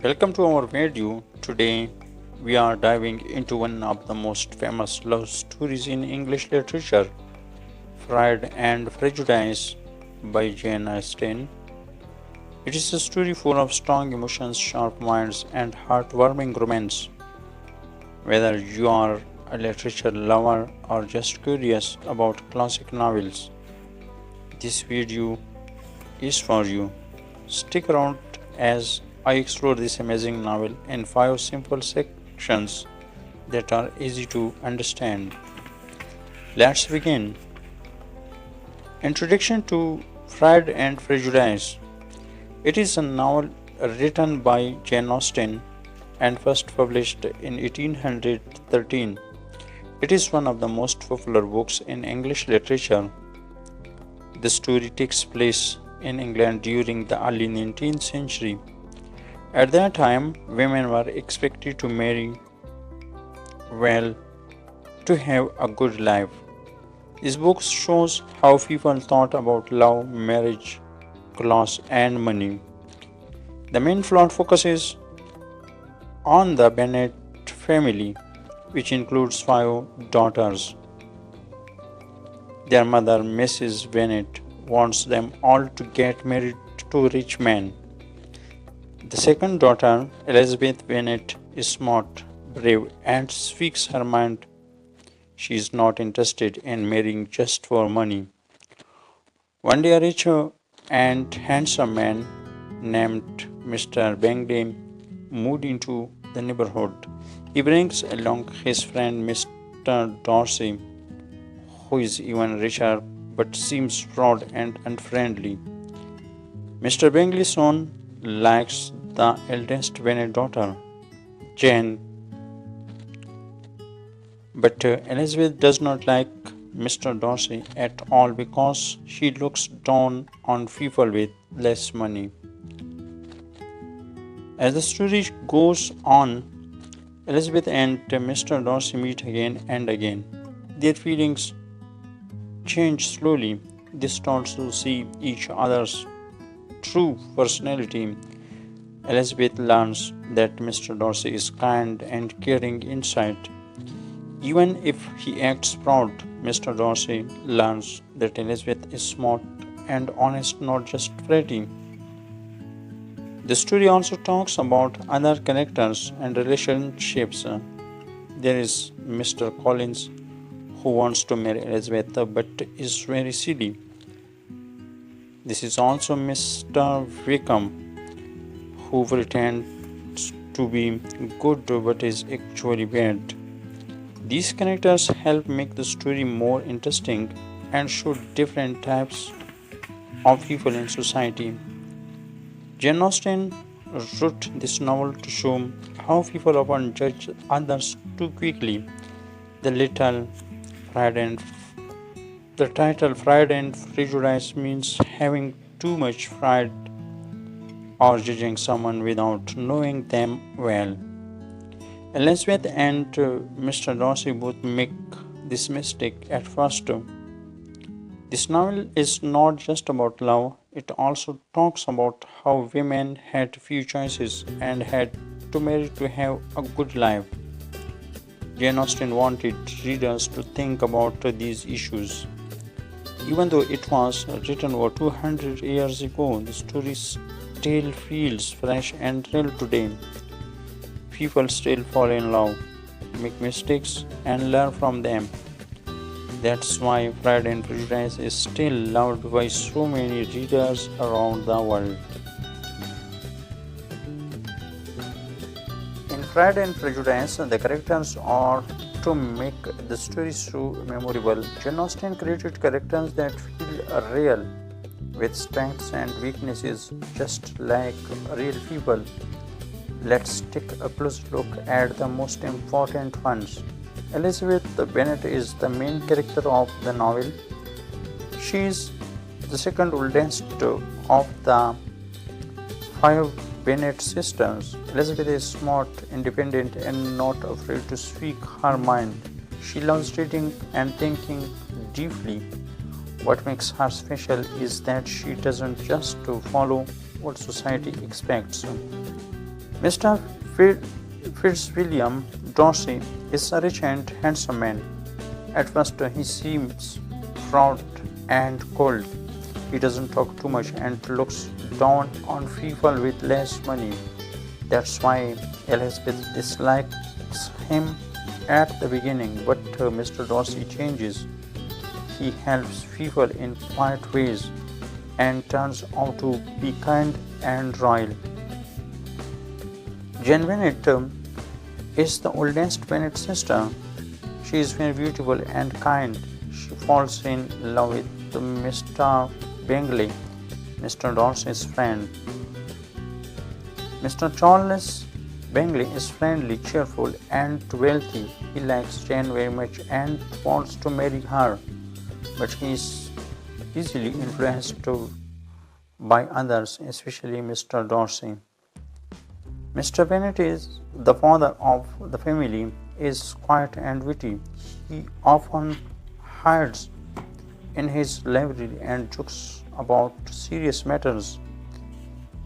Welcome to our video. Today we are diving into one of the most famous love stories in English literature, Pride and Prejudice by Jane Austen. It is a story full of strong emotions, sharp minds, and heartwarming romance. Whether you are a literature lover or just curious about classic novels, this video is for you. Stick around as I explore this amazing novel in 5 simple sections that are easy to understand. Let's begin. Introduction to Pride and Prejudice. It is a novel written by Jane Austen and first published in 1813. It is one of the most popular books in English literature. The story takes place in England during the early 19th century. At that time, women were expected to marry well to have a good life. This book shows how people thought about love, marriage, class, and money. The main plot focuses on the Bennet family, which includes 5 daughters. Their mother, Mrs. Bennet, wants them all to get married to rich men. The second daughter, Elizabeth Bennet, is smart, brave, and speaks her mind. She is not interested in marrying just for money. One day, a rich and handsome man named Mr. Bingley moved into the neighborhood. He brings along his friend Mr. Darcy, who is even richer but seems proud and unfriendly. Mr. Bingley's son likes the eldest Bennet daughter, Jane, but Elizabeth does not like Mr. Darcy at all because she looks down on people with less money. As the story goes on, Elizabeth and Mr. Darcy meet again and again. Their feelings change slowly. They start to see each other's true personality. Elizabeth learns that Mr. Darcy is kind and caring inside. Even if he acts proud, Mr. Darcy learns that Elizabeth is smart and honest, not just pretty. The story also talks about other characters and relationships. There is Mr. Collins, who wants to marry Elizabeth but is very silly. This is also Mr. Wickham, who pretends to be good but is actually bad. These characters help make the story more interesting and show different types of people in society. Jane Austen wrote this novel to show how people often judge others too quickly. The little Pride and the title Pride and Prejudice means having too much pride or judging someone without knowing them well. Elizabeth and Mr. Darcy both make this mistake at first. This novel is not just about love, it also talks about how women had few choices and had to marry to have a good life. Jane Austen wanted readers to think about these issues. Even though it was written over 200 years ago, the story still feels fresh and real today. People still fall in love, make mistakes, and learn from them. That's why Pride and Prejudice is still loved by so many readers around the world. In Pride and Prejudice, the characters are to make the story so memorable. Jane Austen created characters that feel real, with strengths and weaknesses, just like real people. Let's take a close look at the most important ones. Elizabeth Bennet is the main character of the novel. She is the second oldest of the 5 Bennet sisters. Elizabeth is smart, independent, and not afraid to speak her mind. She loves reading and thinking deeply. What makes her special is that she doesn't just follow what society expects. Mr. Fitzwilliam Darcy is a rich and handsome man. At first, he seems proud and cold. He doesn't talk too much and looks down on people with less money. That's why Elizabeth dislikes him at the beginning, but Mr. Darcy changes. He helps people in quiet ways and turns out to be kind and royal. Jane Bennet is the oldest Bennet sister. She is very beautiful and kind. She falls in love with Mr. Bingley, Mr. Darcy's friend. Mr. Charles Bingley is friendly, cheerful, and wealthy. He likes Jane very much and wants to marry her, but he is easily influenced by others, especially Mr. Darcy. Mr. Bennet is the father of the family, is quiet and witty. He often hides in his library and jokes about serious matters.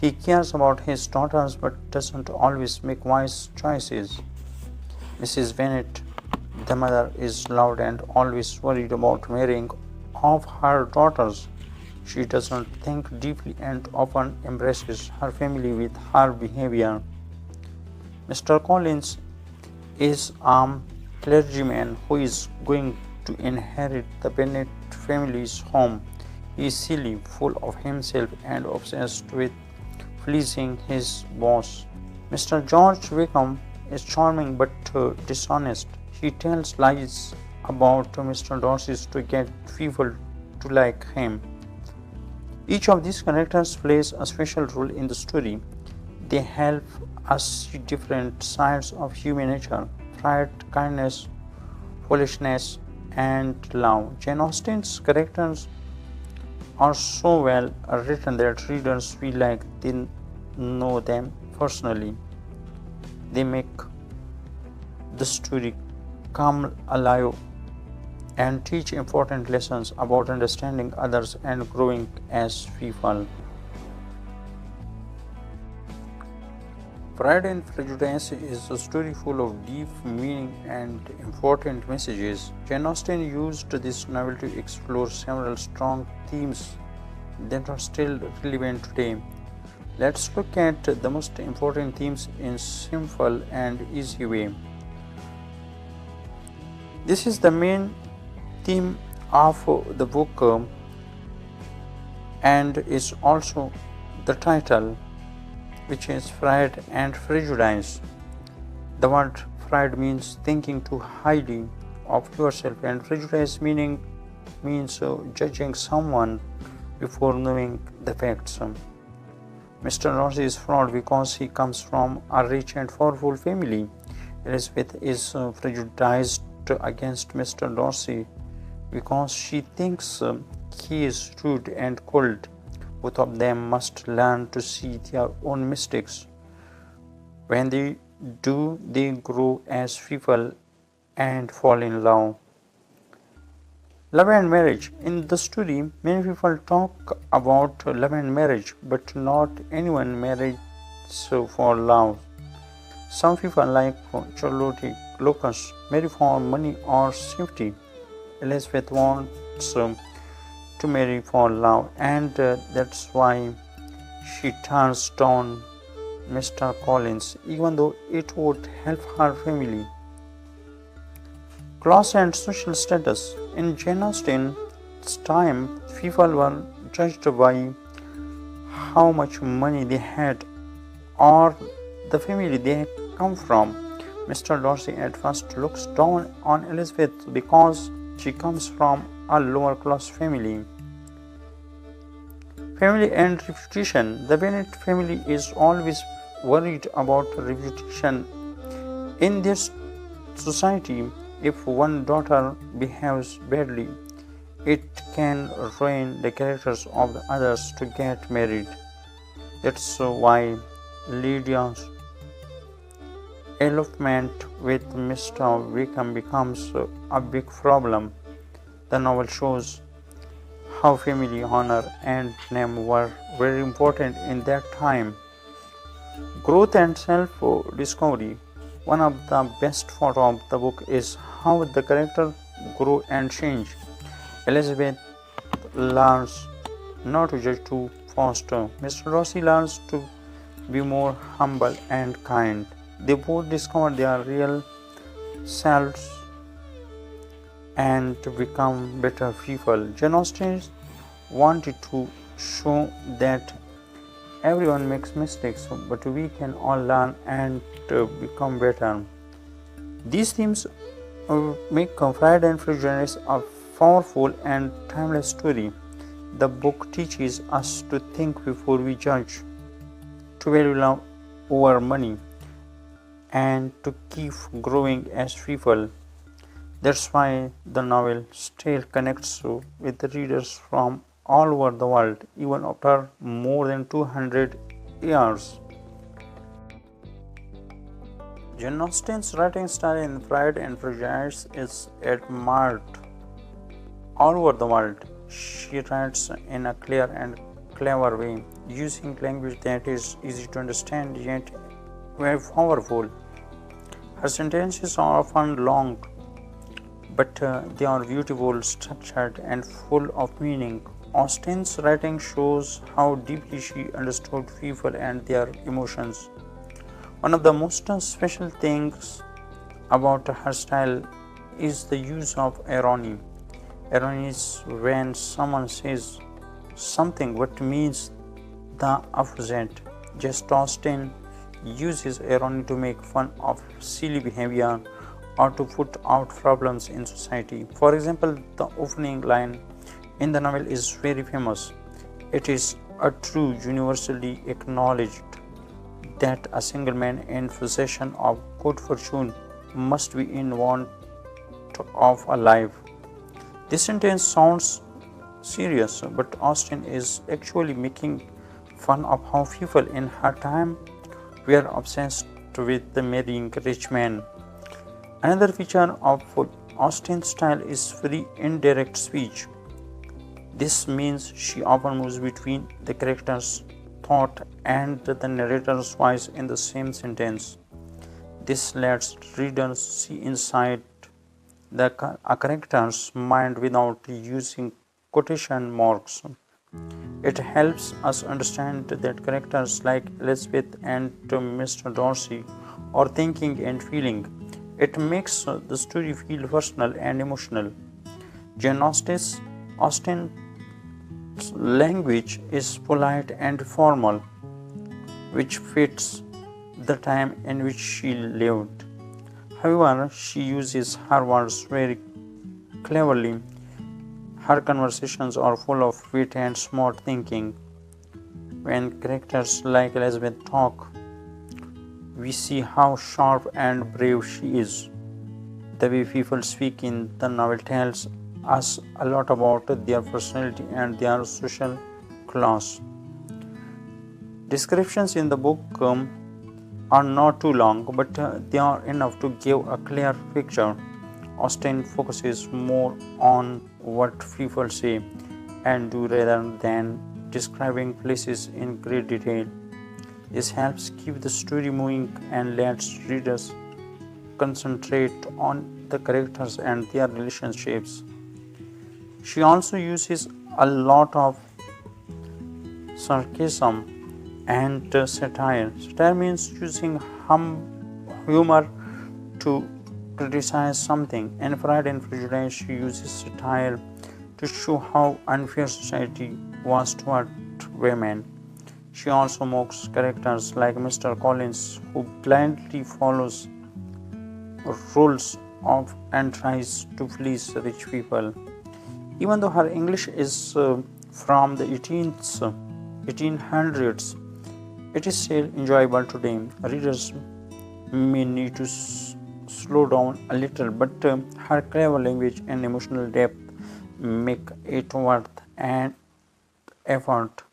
He cares about his daughters but doesn't always make wise choices. Mrs. Bennet, the mother, is loud and always worried about marrying off her daughters. She doesn't think deeply and often embraces her family with her behavior. Mr. Collins is a clergyman who is going to inherit the Bennet family's home. He is silly, full of himself, and obsessed with pleasing his boss. Mr. George Wickham is charming but dishonest. He tells lies about Mr. Darcy to get people to like him. Each of these characters plays a special role in the story. They help us see different sides of human nature: pride, kindness, foolishness, and love. Jane Austen's characters are so well written that readers feel like they know them personally. They make the story come alive and teach important lessons about understanding others and growing as people. Pride and Prejudice is a story full of deep meaning and important messages. Jane Austen used this novel to explore several strong themes that are still relevant today. Let's look at the most important themes in simple and easy way. This is the main theme of the book and is also the title, which is Pride and Prejudice. The word pride means thinking too highly of yourself, and prejudice means judging someone before knowing the facts. Mr. Darcy is flawed because he comes from a rich and powerful family. Elizabeth is prejudiced against Mr. Darcy because she thinks he is rude and cold. Both of them must learn to see their own mistakes. When they do, they grow as people and fall in love. Love and marriage. In the story, many people talk about love and marriage, but not anyone marries for love. Some people, like Charlotte Lucas, marry for money or safety. Elizabeth wants to marry for love, and that's why she turns down Mr. Collins, even though it would help her family. Class and social status. In Jane Austen's time, people were judged by how much money they had or the family they come from. Mr. Darcy at first looks down on Elizabeth because she comes from a lower class family. Family and reputation. The Bennet family is always worried about reputation in this society. If one daughter behaves badly, it can ruin the characters of the others to get married. That's why Lydia's elopement with Mr. Wickham becomes a big problem. The novel shows how family honor and name were very important in that time. Growth and self discovery. One of the best part of the book is how the character grow and change. Elizabeth learns not to judge too fast. Mr. Darcy learns to be more humble and kind. They both discover their real selves and to become better people. Jane Austen wanted to show that everyone makes mistakes, but we can all learn and become better. These themes make Pride and Prejudice a powerful and timeless story. The book teaches us to think before we judge, to value love over money, and to keep growing as people. That's why the novel still connects with the readers from all over the world, even after more than 200 years. Jane Austen's writing style in Pride and Prejudice is admired all over the world. She writes in a clear and clever way, using language that is easy to understand yet very powerful. Her sentences are often long, but they are beautiful, structured, and full of meaning. Austen's writing shows how deeply she understood people and their emotions. One of the most special things about her style is the use of irony. Irony is when someone says something but means the opposite. Jane Austen uses irony to make fun of silly behavior or to put out problems in society. For example, the opening line in the novel is very famous. It is a true, universally acknowledged that a single man in possession of good fortune must be in want of a life. This sentence sounds serious, but Austen is actually making fun of how people in her time were obsessed with marrying rich men. Another feature of Austen's style is very indirect speech. This means she often moves between the character's thought and the narrator's voice in the same sentence. This lets readers see inside a character's mind without using quotation marks. It helps us understand that characters like Elizabeth and Mr. Darcy are thinking and feeling. It makes the story feel personal and emotional. Jane Austen's language is polite and formal, which fits the time in which she lived. However, she uses her words very cleverly. Her conversations are full of wit and smart thinking. When characters like Elizabeth talk, we see how sharp and brave she is. The way people speak in the novel tells us a lot about their personality and their social class. Descriptions in the book are not too long, but they are enough to give a clear picture. Austen focuses more on what people say and do rather than describing places in great detail. This helps keep the story moving and lets readers concentrate on the characters and their relationships. She also uses a lot of sarcasm and satire. Satire means using humor to criticize something. In Pride and Prejudice, she uses satire to show how unfair society was toward women. She also mocks characters like Mr. Collins, who blindly follows rules of and tries to please rich people. Even though her English is from the 1800s, it is still enjoyable today. Readers may need to slow down a little, but her clever language and emotional depth make it worth an effort.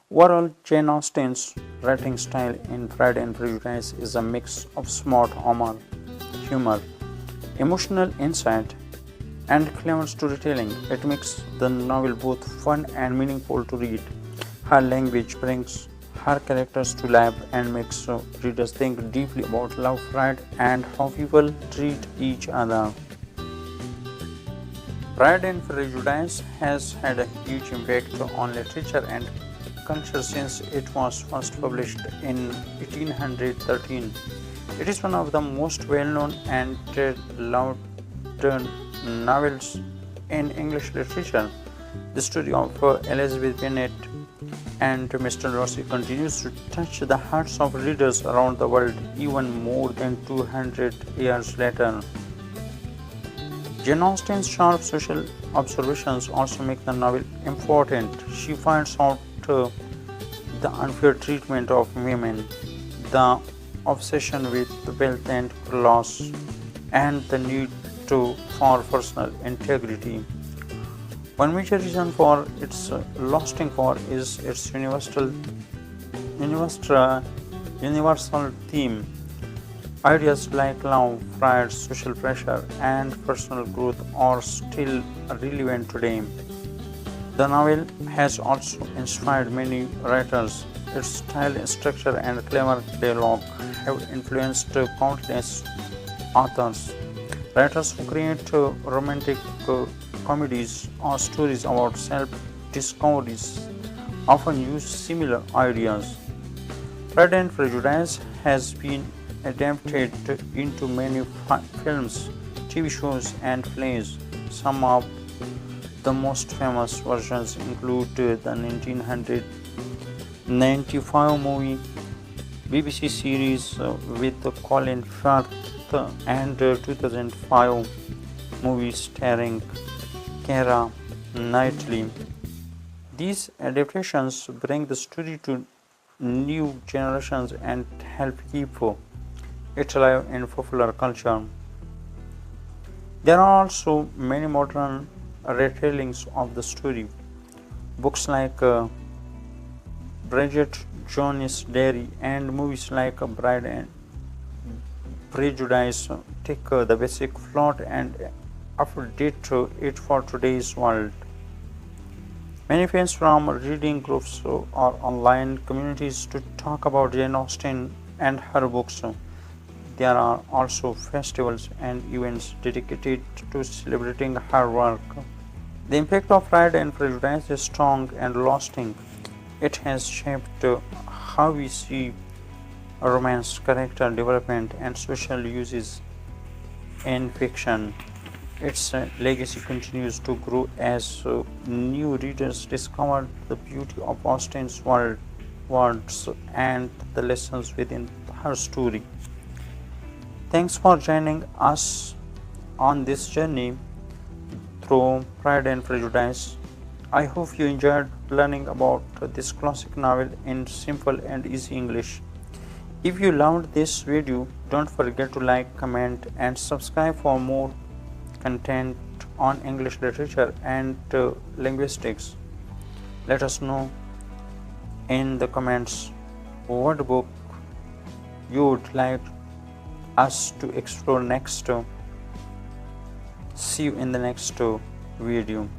Overall, Jane Austen's writing style in Pride and Prejudice is a mix of smart humor, emotional insight, and clever storytelling. It makes the novel both fun and meaningful to read. Her language brings her characters to life and makes readers think deeply about love, pride, and how people treat each other. Pride and Prejudice has had a huge impact on literature and culture since it was first published in 1813. It is one of the most well-known and loved novels in English literature. The story of Elizabeth Bennet and Mr. Darcy continues to touch the hearts of readers around the world even more than 200 years later. Jane Austen's sharp social observations also make the novel important. She finds out the unfair treatment of women, the obsession with wealth and loss, and the need for personal integrity. One major reason for its lasting power is its universal theme. Ideas like love, pride, social pressure, and personal growth are still relevant today. The novel has also inspired many writers. Its style, structure, and clever dialogue have influenced countless authors. Writers who create romantic comedies or stories about self-discoveries often use similar ideas. Pride and Prejudice has been adapted into many films, TV shows, and plays. Some of the most famous versions include the 1995 movie, BBC series with Colin Firth, and 2005 movie starring Keira Knightley. These adaptations bring the story to new generations and help keep it alive in popular culture. There are also many modern retellings of the story. Books like Bridget Jones's Diary and movies like Pride and Prejudice take the basic plot and update it for today's world. Many fans from reading groups or online communities to talk about Jane Austen and her books. There are also festivals and events dedicated to celebrating her work. The impact of Pride and Prejudice is strong and lasting. It has shaped how we see romance, character development, and social uses in fiction. Its legacy continues to grow as new readers discover the beauty of Austen's words and the lessons within her story. Thanks for joining us on this journey through Pride and Prejudice. I hope you enjoyed learning about this classic novel in simple and easy English. If you loved this video, don't forget to like, comment, and subscribe for more content on English literature and linguistics. Let us know in the comments what book you would like us to explore next. See you in the next video.